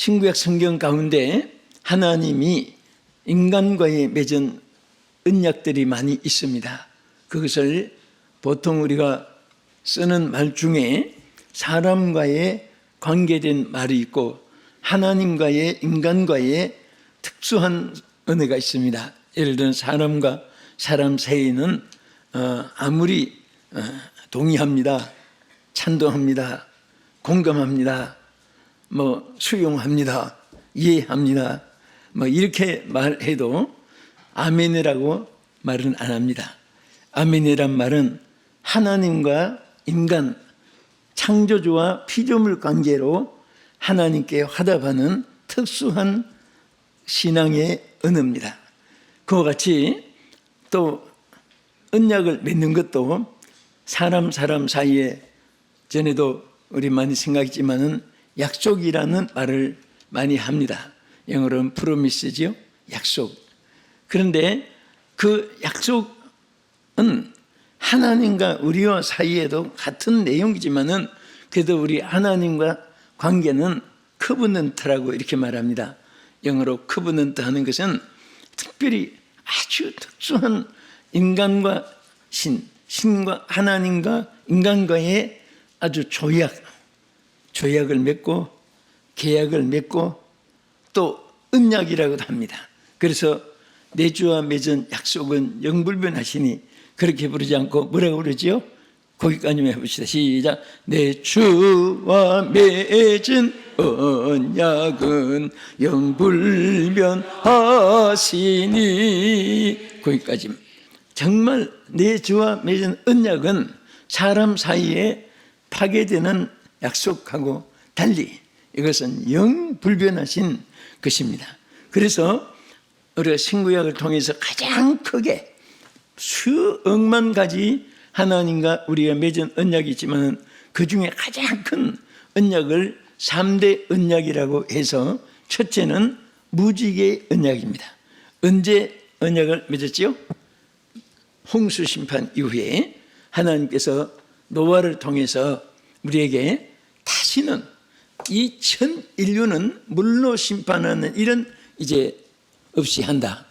신구약 성경 가운데 하나님이 인간과의 맺은 언약들이 많이 있습니다. 그것을 보통 우리가 쓰는 말 중에 사람과의 관계된 말이 있고 하나님과의 인간과의 특수한 은혜가 있습니다. 예를 들어 사람과 사람 사이에는 아무리 동의합니다, 찬동합니다, 공감합니다, 수용합니다, 이해합니다, 이렇게 말해도 아멘이라고 말은 안 합니다. 아멘이란 말은 하나님과 인간, 창조주와 피조물 관계로 하나님께 화답하는 특수한 신앙의 언어입니다. 그와 같이 또 언약을 맺는 것도 사람 사이에 전에도 우리 많이 생각했지만은 약속이라는 말을 많이 합니다. 영어로는 프로미스지요, 약속. 그런데 그 약속은 하나님과 우리와 사이에도 같은 내용이지만은 그래도 우리 하나님과 관계는 커버넌트라고 이렇게 말합니다. 영어로 커버넌트 하는 것은 특별히 아주 특수한 인간과 신과 하나님과 인간과의 아주 조약을 맺고 계약을 맺고 또 언약이라고도 합니다. 그래서 내 주와 맺은 약속은 영불변하시니 그렇게 부르지 않고 뭐라고 부르지요? 거기까지만 해봅시다. 시작. 내 주와 맺은 언약은 영불변하시니 거기까지. 정말 내 주와 맺은 언약은 사람 사이에 파괴되는 약속하고 달리 이것은 영불변하신 것입니다. 그래서 우리가 신구약을 통해서 가장 크게 수억만 가지 하나님과 우리가 맺은 언약이 있지만 그 중에 가장 큰 언약을 3대 언약이라고 해서 첫째는 무지개 언약입니다. 언제 언약을 맺었지요? 홍수 심판 이후에 하나님께서 노아를 통해서 우리에게 다시는 이 전 인류는 물로 심판하는 일은 이제 없이 한다.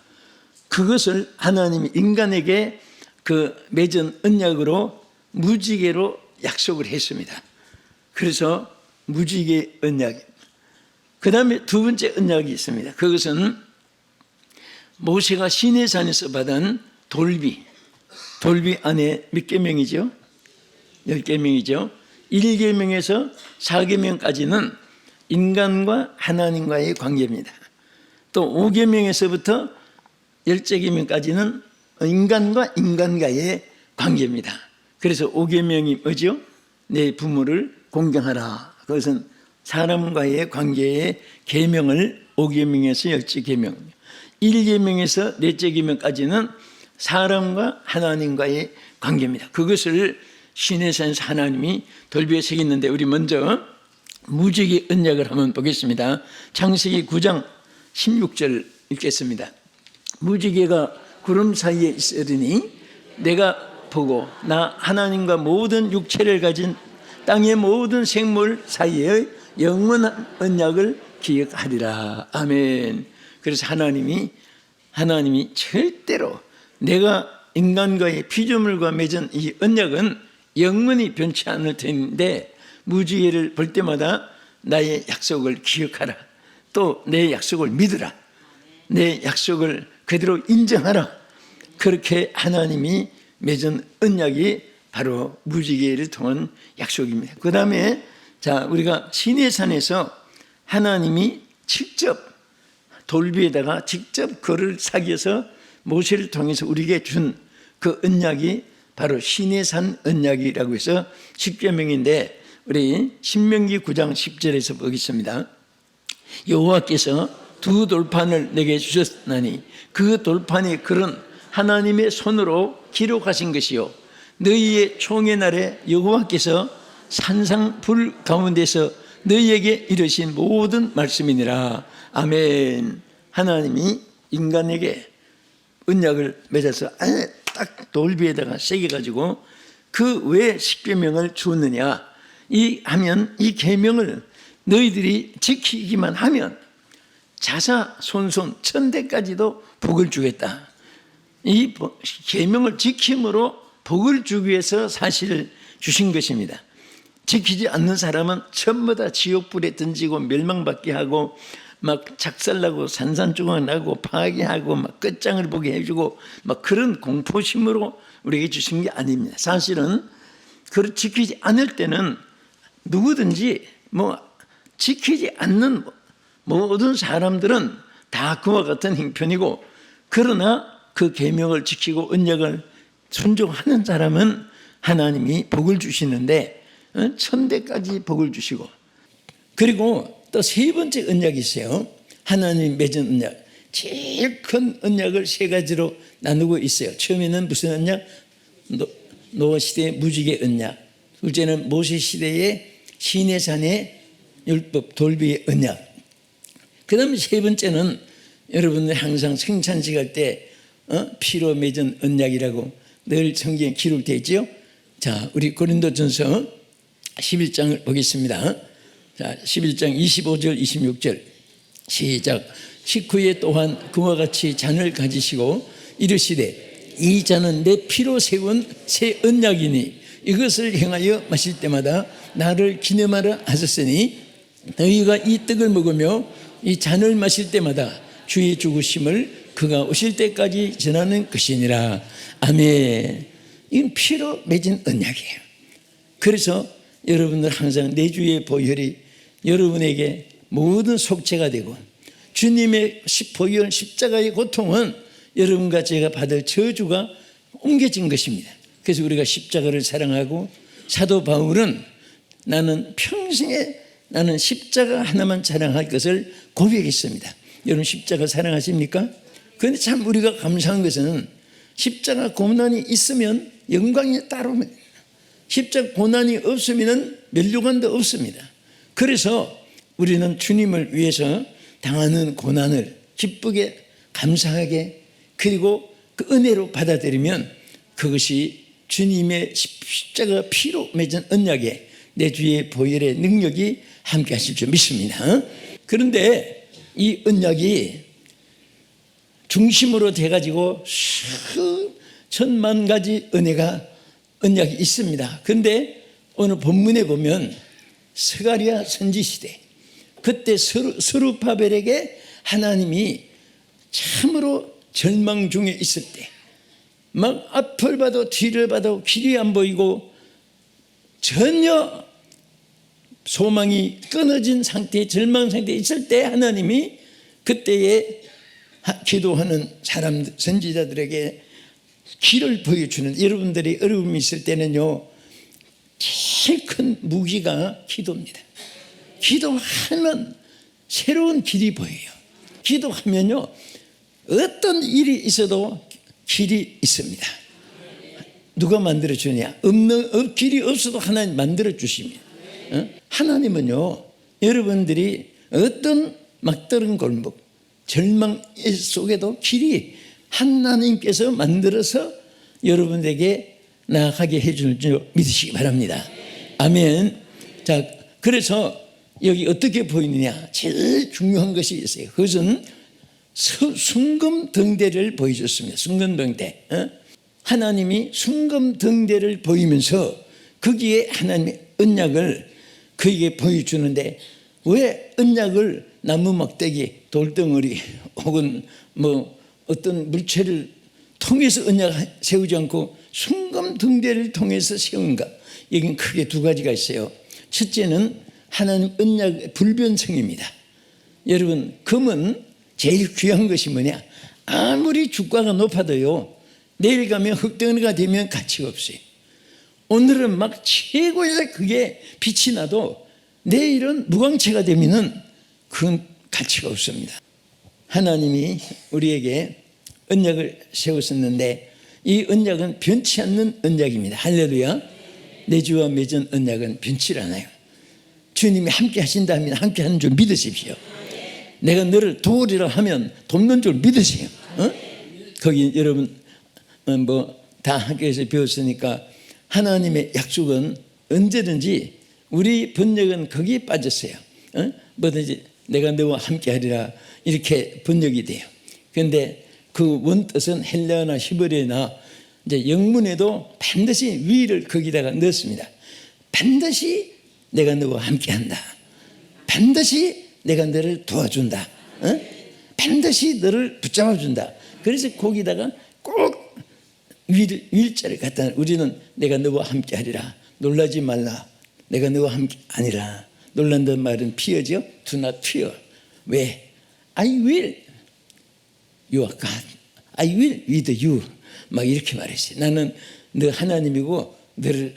그것을 하나님이 인간에게 그 맺은 언약으로 무지개로 약속을 했습니다. 그래서 무지개 언약. 그 다음에 두 번째 언약이 있습니다. 그것은 모세가 시내산에서 받은 돌비 안에 몇 계명이죠? 10계명이죠. 1계명에서 4계명까지는 인간과 하나님과의 관계입니다. 또 5계명에서부터 10계명까지는 인간과 인간과의 관계입니다. 그래서 5계명이 뭐죠? 내 부모를 공경하라. 그것은 사람과의 관계의 계명을 5계명에서 10계명, 1계명에서 4계명까지는 사람과 하나님과의 관계입니다. 그것을 시내산에서 하나님이 돌비에 새겼는데 우리 먼저 무지개 언약을 한번 보겠습니다. 창세기 9장 16절 읽겠습니다. 무지개가 구름 사이에 있으리니 내가 보고 나 하나님과 모든 육체를 가진 땅의 모든 생물 사이의 영원한 언약을 기억하리라. 아멘. 그래서 하나님이 절대로 내가 인간과의 피조물과 맺은 이 언약은 영원히 변치 않을 텐데 무지개를 볼 때마다 나의 약속을 기억하라. 또 내 약속을 믿으라. 내 약속을 그대로 인정하라. 그렇게 하나님이 맺은 언약이 바로 무지개를 통한 약속입니다. 그 다음에 우리가 시내산에서 하나님이 직접 돌비에다가 직접 그를 사귀어서 모세를 통해서 우리에게 준 그 언약이 바로 시내산 언약이라고 해서 10계명인데 우리 신명기 9장 10절에서 보겠습니다. 여호와께서 두 돌판을 내게 주셨나니 그 돌판이 글은 하나님의 손으로 기록하신 것이요 너희의 총의 날에 여호와께서 산상 불 가운데서 너희에게 이르신 모든 말씀이니라. 아멘. 하나님이 인간에게 언약을 맺어서 딱 돌비에다가 새겨가지고 그 왜 10계명을 주었느냐 하면 이 계명을 너희들이 지키기만 하면 자사손손 천대까지도 복을 주겠다. 이 계명을 지킴으로 복을 주기 위해서 사실 주신 것입니다. 지키지 않는 사람은 전부 다 지옥불에 던지고 멸망받게 하고 막 작살나고 산산조각 나고 파괴하고 막 끝장을 보게 해주고 막 그런 공포심으로 우리에게 주신 게 아닙니다. 사실은 그걸 지키지 않을 때는 누구든지 지키지 않는 모든 사람들은 다 그와 같은 형편이고, 그러나 그 계명을 지키고 언약을 순종하는 사람은 하나님이 복을 주시는데 천대까지 복을 주시고, 그리고 또 세 번째 언약이 있어요. 하나님이 맺은 언약, 제일 큰 언약을 세 가지로 나누고 있어요. 처음에는 무슨 언약? 노아 시대의 무지개 언약, 둘째는 모세 시대의 시내산의 율법 돌비의 언약, 그 다음에 세 번째는 여러분들 항상 성찬식 할 때 피로 맺은 언약이라고 늘 성경에 기록되어 있죠. 자, 우리 고린도전서 11장을 보겠습니다. 자, 11장 25절 26절 시작. 식후에 또한 그와 같이 잔을 가지시고 이르시되 이 잔은 내 피로 세운 새 언약이니 이것을 행하여 마실 때마다 나를 기념하라 하셨으니 너희가 이 떡을 먹으며 이 잔을 마실 때마다 주의 죽으심을 그가 오실 때까지 전하는 것이니라. 아멘. 이건 피로 맺은 언약이에요. 그래서 여러분들 항상 내 주의 보혈이 여러분에게 모든 속죄가 되고, 주님의 보혈 십자가의 고통은 여러분과 제가 받을 저주가 옮겨진 것입니다. 그래서 우리가 십자가를 사랑하고, 사도 바울은 나는 평생에 나는 십자가 하나만 사랑할 것을 고백했습니다. 여러분 십자가 사랑하십니까? 그런데 참 우리가 감사한 것은 십자가 고난이 있으면 영광이 따르면, 십자가 고난이 없으면 면류관도 없습니다. 그래서 우리는 주님을 위해서 당하는 고난을 기쁘게 감사하게, 그리고 그 은혜로 받아들이면 그것이 주님의 십자가 피로 맺은 언약에 내 주의 보혈의 능력이 함께 하실 줄 믿습니다. 그런데 이 언약이 중심으로 돼가지고 수천만 가지 언약이 있습니다. 그런데 오늘 본문에 보면 스가랴 선지 시대, 그때 스룹바벨에게 하나님이 참으로 절망 중에 있을 때, 막 앞을 봐도 뒤를 봐도 길이 안 보이고 전혀 소망이 끊어진 상태, 절망 상태에 있을 때 하나님이 그때에 기도하는 사람, 선지자들에게 길을 보여주는, 여러분들이 어려움이 있을 때는요, 제일 큰 무기가 기도입니다. 기도하면 새로운 길이 보여요. 기도하면요, 어떤 일이 있어도 길이 있습니다. 누가 만들어주냐? 길이 없어도 하나님 만들어주십니다. 하나님은요, 여러분들이 어떤 막다른 골목, 절망 속에도 길이 하나님께서 만들어서 여러분에게 나아가게 해줄 줄 믿으시기 바랍니다. 아멘. 자, 그래서 여기 어떻게 보이느냐? 제일 중요한 것이 있어요. 그것은 순금등대를 보여줬습니다. 순금등대. 하나님이 순금등대를 보이면서 거기에 하나님의 언약을 그에게 보여주는데, 왜 언약을 나무 막대기, 돌덩어리 혹은 어떤 물체를 통해서 언약 세우지 않고 순금등대를 통해서 세운가? 여기는 크게 두 가지가 있어요. 첫째는 하나님 언약의 불변성입니다. 여러분, 금은 제일 귀한 것이 뭐냐? 아무리 주가가 높아도요, 내일 가면 흙덩어리가 되면 가치가 없어요. 오늘은 막 최고의 그게 빛이 나도 내일은 무광채가 되면은 그건 가치가 없습니다. 하나님이 우리에게 언약을 세웠었는데 이 언약은 변치 않는 언약입니다. 할렐루야. 내 주와 맺은 언약은 변치 않아요. 주님이 함께 하신다면 함께 하는 줄 믿으십시오. 내가 너를 도우리라 하면 돕는 줄 믿으세요. 거기 여러분 다 학교에서 배웠으니까 하나님의 약속은 언제든지, 우리 번역은 거기에 빠졌어요. 뭐든지 내가 너와 함께하리라 이렇게 번역이 돼요. 그런데 그 원뜻은 헬라어나 히브리어나 이제 영문에도 반드시 위를 거기다가 넣습니다. 반드시 내가 너와 함께한다. 반드시 내가 너를 도와준다. 반드시 너를 붙잡아준다. 그래서 거기다가 꼭 위자를 갖다 우리는 내가 너와 함께하리라. 놀라지 말라. 내가 너와 함께 아니라. 놀란다는 말은 fear죠. Do not fear. 왜? I will. You are God. I will with you. 막 이렇게 말했어요. 나는 너 하나님이고 너를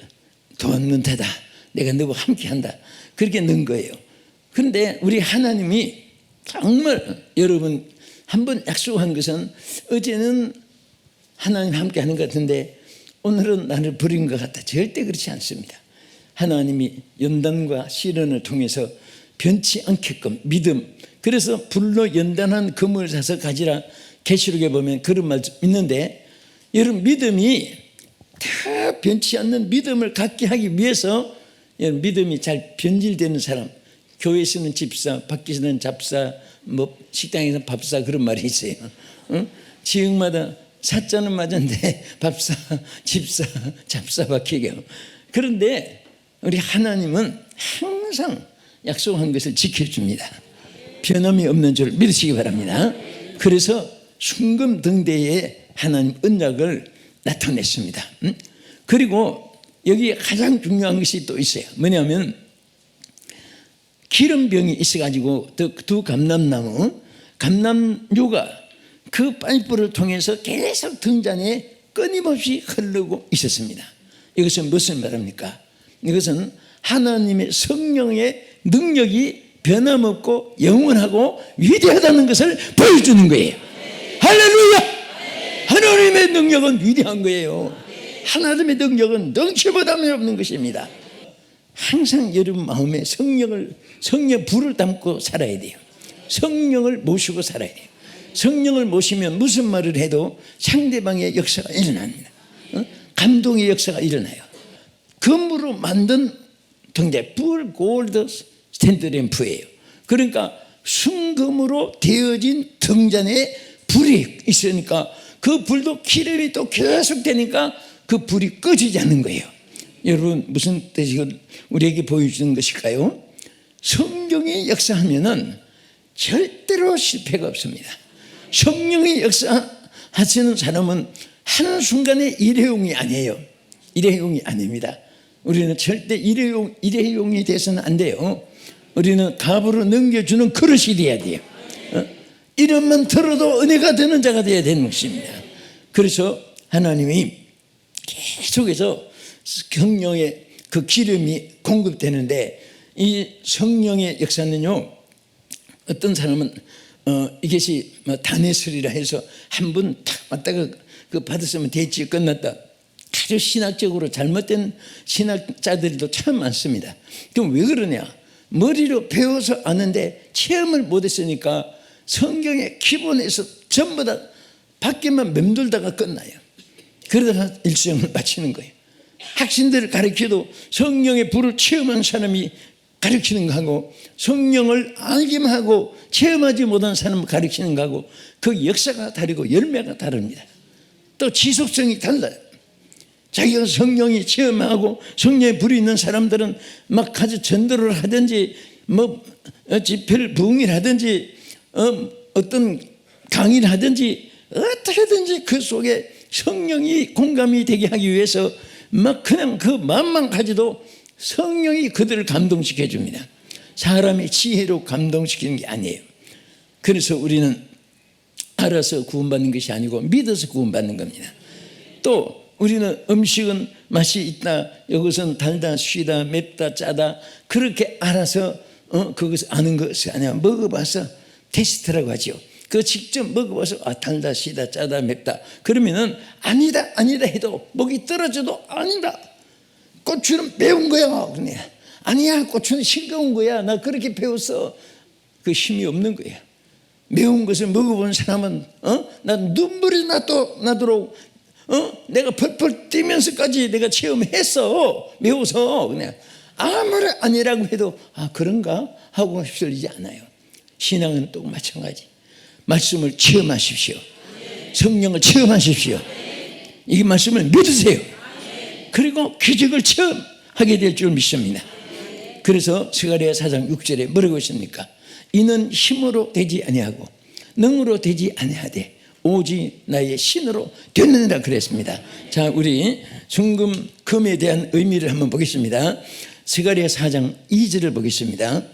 도와는 자다. 내가 너와 함께한다. 그렇게 넣은 거예요. 그런데 우리 하나님이 정말 여러분 한번 약속한 것은 어제는 하나님 함께하는 것 같은데 오늘은 나를 버린 것 같다. 절대 그렇지 않습니다. 하나님이 연단과 시련을 통해서 변치 않게끔 믿음. 그래서 불로 연단한 금을 사서 가지라. 계시록에 보면 그런 말 있는데 여러분 믿음이 다 변치 않는 믿음을 갖게 하기 위해서 믿음이 잘 변질되는 사람, 교회에서는 집사, 밖에서는 잡사, 뭐 식당에서는 밥사 그런 말이 있어요. 지역마다 사자는 맞은데 밥사, 집사, 잡사 바뀌게요. 그런데 우리 하나님은 항상 약속한 것을 지켜줍니다. 변함이 없는 줄 믿으시기 바랍니다. 그래서 순금등대에 하나님 언약을 나타냈습니다. 그리고 여기 가장 중요한 것이 또 있어요. 뭐냐면 기름병이 있어가지고 두 감람나무, 감람류가 그 파이프를 통해서 계속 등잔에 끊임없이 흐르고 있었습니다. 이것은 무슨 말입니까? 이것은 하나님의 성령의 능력이 변함없고 영원하고 위대하다는 것을 보여주는 거예요. 할렐루야! 하나님의 능력은 위대한 거예요. 하나님의 능력은 능치보다는 없는 것입니다. 항상 여러분 마음에 성령 불을 담고 살아야 돼요. 성령을 모시고 살아야 돼요. 성령을 모시면 무슨 말을 해도 상대방의 역사가 일어납니다. 감동의 역사가 일어나요. 금으로 만든 등대, 불 골드 스탠드 램프예요. 그러니까 순금으로 되어진 등잔에 불이 있으니까 그 불도 기름이 또 계속 되니까 그 불이 꺼지지 않는 거예요. 여러분 무슨 뜻이 우리에게 보여주는 것일까요? 성경이 역사하면은 절대로 실패가 없습니다. 성령이 역사하시는 사람은 한순간에 일회용이 아니에요. 일회용이 아닙니다. 우리는 절대 일회용이 돼서는 안 돼요. 우리는 갑으로 넘겨주는 그릇이 돼야 돼요. 이름만 들어도 은혜가 되는 자가 되어야 되는 것입니다. 그래서 하나님이 계속해서 성령의 그 기름이 공급되는데 이 성령의 역사는요, 어떤 사람은 이것이 다네슬이라 해서 한 번 탁 왔다가 그 받았으면 됐지 끝났다. 아주 신학적으로 잘못된 신학자들도 참 많습니다. 그럼 왜 그러냐? 머리로 배워서 아는데 체험을 못했으니까 성경의 기본에서 전부 다 밖에만 맴돌다가 끝나요. 그러다가 일생을 마치는 거예요. 학생들을 가르쳐도 성령의 불을 체험한 사람이 가르치는 거하고 성령을 알기만 하고 체험하지 못한 사람을 가르치는 거하고 그 역사가 다르고 열매가 다릅니다. 또 지속성이 달라요. 자기가 성령이 체험하고 성령의 불이 있는 사람들은 막 가서 전도를 하든지 뭐 집회를 부흥을 하든지 어떤 강의를 하든지 어떻게든지 그 속에 성령이 공감이 되게 하기 위해서 막 그냥 그 마음만 가지도 성령이 그들을 감동시켜 줍니다. 사람의 지혜로 감동시키는 게 아니에요. 그래서 우리는 알아서 구원받는 것이 아니고 믿어서 구원받는 겁니다. 또 우리는 음식은 맛이 있다, 이것은 달다, 쉬다, 맵다, 짜다 그렇게 알아서 그것을 아는 것이 아니야. 먹어봐서 테스트라고 하죠. 그 직접 먹어봐서 달다, 시다, 짜다, 맵다 그러면은 아니다 해도 목이 떨어져도 아니다. 고추는 매운 거야. 아니야, 고추는 싱거운 거야. 나 그렇게 배웠어. 그 힘이 없는 거야. 매운 것을 먹어본 사람은 나 눈물이 나도록 내가 펄펄 뛰면서까지 내가 체험했어. 매워서 그냥 아무리 아니라고 해도 그런가 하고 휩쓸리지 않아요. 신앙은 또 마찬가지. 말씀을 체험하십시오. 성령을 체험하십시오. 이 말씀을 믿으세요. 그리고 기적을 체험하게 될 줄 믿습니다. 그래서 스가랴 4장 6절에 뭐라고 했습니까? 이는 힘으로 되지 아니하고 능으로 되지 아니하되 오직 나의 신으로 되느니라 그랬습니다. 자, 우리 순금 금에 대한 의미를 한번 보겠습니다. 스가랴 4장 2절을 보겠습니다.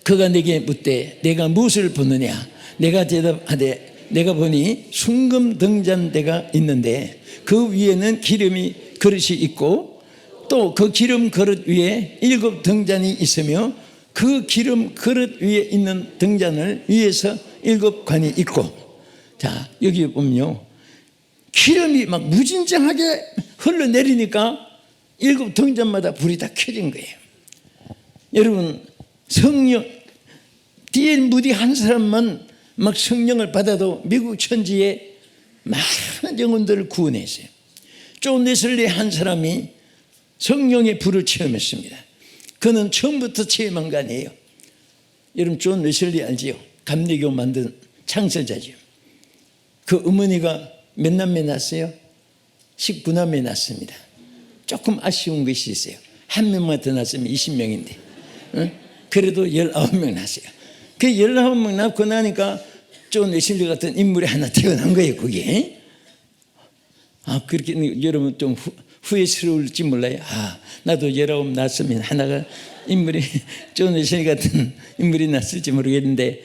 그가 내게 묻되 내가 무엇을 보느냐? 내가 대답하되 내가 보니 순금 등잔대가 있는데 그 위에는 기름이 그릇이 있고 또 그 기름 그릇 위에 7 등잔이 있으며 그 기름 그릇 위에 있는 등잔을 위에서 7 관이 있고. 자, 여기 보면요, 기름이 막 무진장하게 흘러내리니까 7 등잔마다 불이 다 켜진 거예요. 여러분, 성령 D.L. 무디 한 사람만 막 성령을 받아도 미국 천지에 많은 영혼들을 구원했어요. 존 웨슬리 한 사람이 성령의 불을 체험했습니다. 그는 처음부터 체험한 거 아니에요. 여러분, 존 웨슬리 알지요? 감리교 만든 창설자죠. 그 어머니가 몇 남매 낳았어요? 19남매 낳았습니다. 조금 아쉬운 것이 있어요. 한 명만 더 낳았으면 20명인데 그래도 19명 낳았어요. 그 19명 낳고 나니까 존 웨슬리 같은 인물이 하나 태어난 거예요. 그게 그렇게 여러분 좀 후회스러울지 몰라요. 나도 19 낳았으면 하나가 인물이 존 웨슬리 같은 인물이 났을지 모르겠는데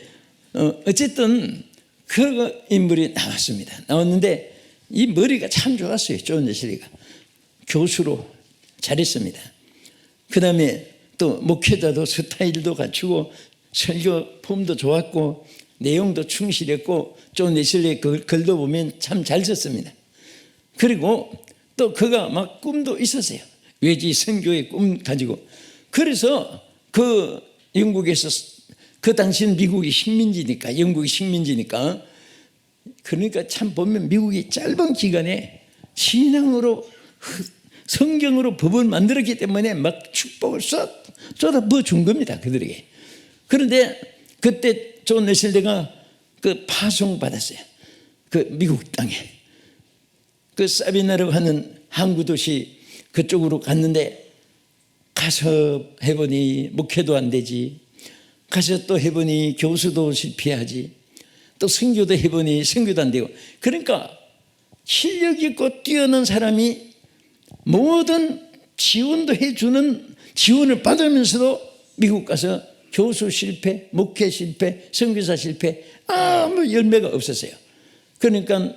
어쨌든 그 인물이 나왔습니다. 나왔는데 이 머리가 참 좋았어요. 존 웨슬리가 교수로 잘했습니다. 그 다음에 또 목회자도 스타일도 갖추고 설교 폼도 좋았고 내용도 충실했고 존 웨슬리의 글도 보면 참 잘 썼습니다. 그리고 또 그가 막 꿈도 있었어요. 외지 선교의 꿈 가지고. 그래서 그 영국에서 그 당시는 미국이 식민지니까, 영국이 식민지니까, 그러니까 참 보면 미국이 짧은 기간에 신앙으로 성경으로 법을 만들었기 때문에 막 축복을 쏟아부어 준 겁니다. 그들에게. 그런데 그때 존 웨슬리가 그 파송 받았어요. 그 미국 땅에 그 사비나라고 하는 항구 도시 그쪽으로 갔는데 가서 해보니 목회도 안 되지, 가서 또 해보니 교수도 실패하지, 또 선교도 해보니 선교도 안 되고. 그러니까 실력 있고 뛰어난 사람이 모든 지원도 해주는 지원을 받으면서도 미국 가서 교수 실패, 목회 실패, 선교사 실패, 아무 열매가 없었어요. 그러니까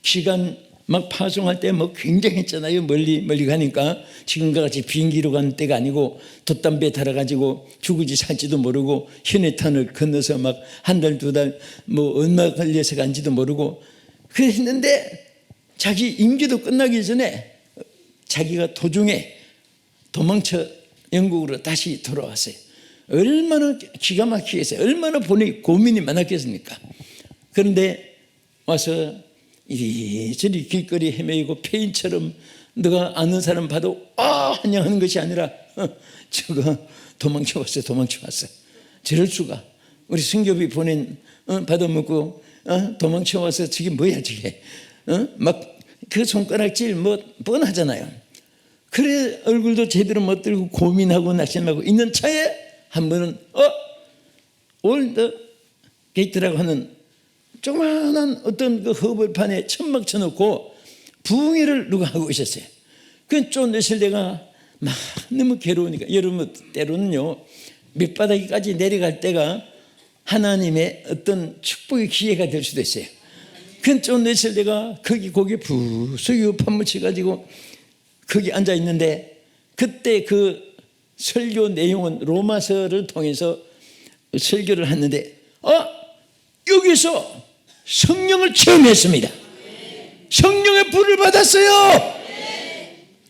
시간 막 파송할 때 뭐 굉장했잖아요. 멀리 가니까 지금과 같이 비행기로 가는 때가 아니고 돛담배 달아가지고 죽을지 살지도 모르고 현해탄을 건너서 막 한 달, 2달 뭐 얼마 걸려서 간지도 모르고 그랬는데 자기 임기도 끝나기 전에 자기가 도중에 도망쳐 영국으로 다시 돌아왔어요. 얼마나 기가 막히겠어요. 얼마나 보니 고민이 많았겠습니까? 그런데 와서 이리저리 길거리 헤매이고 폐인처럼 너가 아는 사람 봐도 환영하는 것이 아니라 저거 도망쳐 왔어. 저럴 수가. 우리 승교비 보낸 받아먹고 도망쳐 와서 저게 뭐야 저게. 막 그 손가락질 뭐 뻔하잖아요. 그래 얼굴도 제대로 못 들고 고민하고 낙심하고 있는 차에 한 번은 올더 게이트라고 하는 조그마한 어떤 그 허벌판에 천막 쳐놓고 부흥회를 누가 하고 있었어요. 그 존 웨슬리가 막 너무 괴로우니까, 여러분 때로는요 밑바닥까지 내려갈 때가 하나님의 어떤 축복의 기회가 될 수도 있어요. 그 존 웨슬리가 거기에 부수유 판묻혀가지고 거기 앉아 있는데 그때 그 설교 내용은 로마서를 통해서 설교를 했는데 여기서 성령을 체험했습니다. 성령의 불을 받았어요.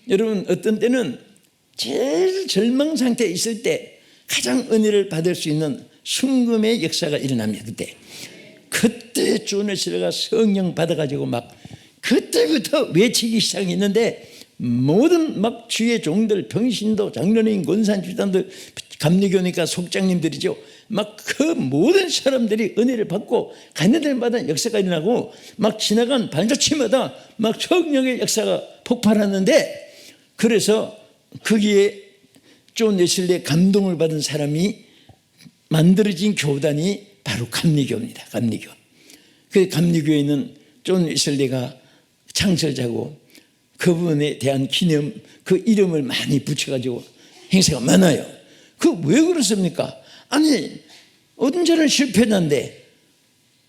여러분 어떤 때는 제일 절망 상태에 있을 때 가장 은혜를 받을 수 있는 순금의 역사가 일어납니다. 그때 존 웨슬리가 성령 받아가지고 막 그때부터 외치기 시작했는데 모든 막 주의 종들, 병신도, 장로님, 권산주단들, 감리교니까 속장님들이죠. 막 그 모든 사람들이 은혜를 받고 가는 데마다 역사가 일어나고 막 지나간 발자취마다 막 성령의 역사가 폭발하는데, 그래서 거기에 존 웨슬리의 감동을 받은 사람이 만들어진 교단이 바로 감리교입니다. 감리교. 그 감리교에는 존 웨슬리가 창설자고 그분에 대한 기념, 그 이름을 많이 붙여가지고 행사가 많아요. 그 왜 그렇습니까? 아니, 언제나 실패자인데,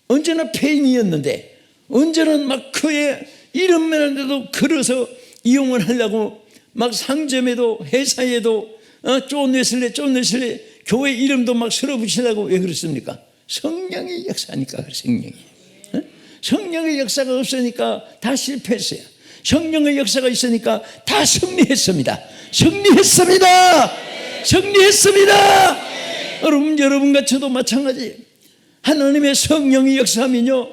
언제나 폐인이었는데, 언제나 막 그의 이름만으로도 걸어서 이용을 하려고 막 상점에도 회사에도 존 웨슬리 교회 이름도 막 쓸어 붙이려고. 왜 그렇습니까? 성령의 역사니까. 성령의 역사가 없으니까 다 실패했어요. 성령의 역사가 있으니까 다 승리했습니다. 여러분과 저도 마찬가지. 하나님의 성령이 역사하면요,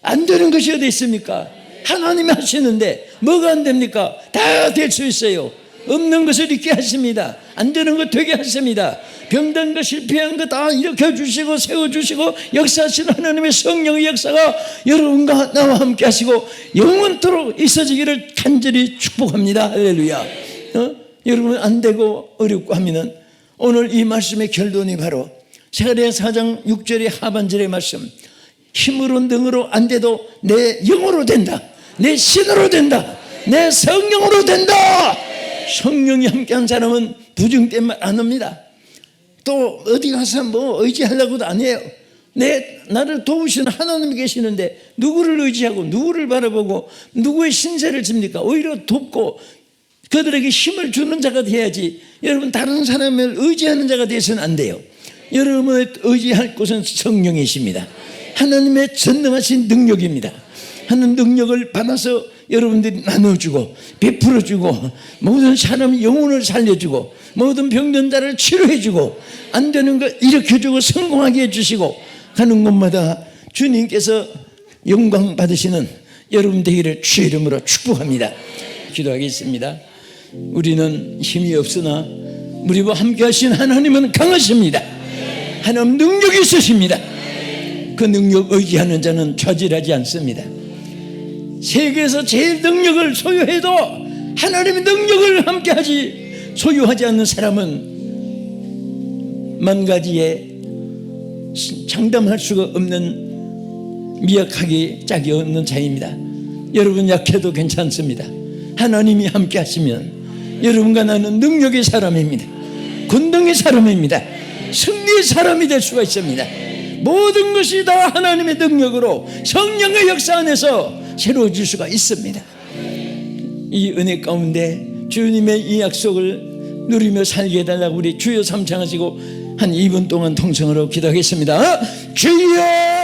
안 되는 것이 어디 있습니까? 하나님이 하시는데 뭐가 안 됩니까? 다 될 수 있어요. 없는 것을 있게 하십니다. 안 되는 것 되게 하십니다. 병든 거, 실패한 거 다 일으켜주시고 세워주시고 역사하시는 하나님의 성령의 역사가 여러분과 나와 함께 하시고 영원토록 있어지기를 간절히 축복합니다. 할렐루야. 여러분 안 되고 어렵고 하면은 오늘 이 말씀의 결론이 바로 스가랴 4장 6절의 하반절의 말씀. 힘으로 능으로 안 돼도 내 영으로 된다. 내 신으로 된다. 내 성령으로 된다. 성령이 함께한 사람은 부증된 말 안 합니다. 또 어디 가서 뭐 의지하려고도 안 해요. 나를 도우시는 하나님이 계시는데 누구를 의지하고 누구를 바라보고 누구의 신세를 집니까? 오히려 돕고 그들에게 힘을 주는 자가 돼야지. 여러분 다른 사람을 의지하는 자가 되어서는 안 돼요. 여러분을 의지할 곳은 성령이십니다. 하나님의 전능하신 능력입니다. 하는 능력을 받아서 여러분들이 나눠주고 베풀어주고 모든 사람 영혼을 살려주고 모든 병든 자를 치료해주고 안 되는 거 일으켜주고 성공하게 해주시고 가는 곳마다 주님께서 영광 받으시는 여러분 되기를 주의 이름으로 축복합니다. 기도하겠습니다. 우리는 힘이 없으나 우리와 함께 하신 하나님은 강하십니다. 하나님 능력이 있으십니다. 그 능력 의지하는 자는 좌절하지 않습니다. 세계에서 제일 능력을 소유해도 하나님의 능력을 함께하지 소유하지 않는 사람은 만 가지에 장담할 수가 없는 미약하기 짝이 없는 자입니다. 여러분 약해도 괜찮습니다. 하나님이 함께 하시면 여러분과 나는 능력의 사람입니다. 권능의 사람입니다. 승리의 사람이 될 수가 있습니다. 모든 것이 다 하나님의 능력으로 성령의 역사 안에서 새로워질 수가 있습니다. 이 은혜 가운데 주님의 이 약속을 누리며 살게 해달라고 우리 주여 삼창하시고 한 2분 동안 통성으로 기도하겠습니다. 주여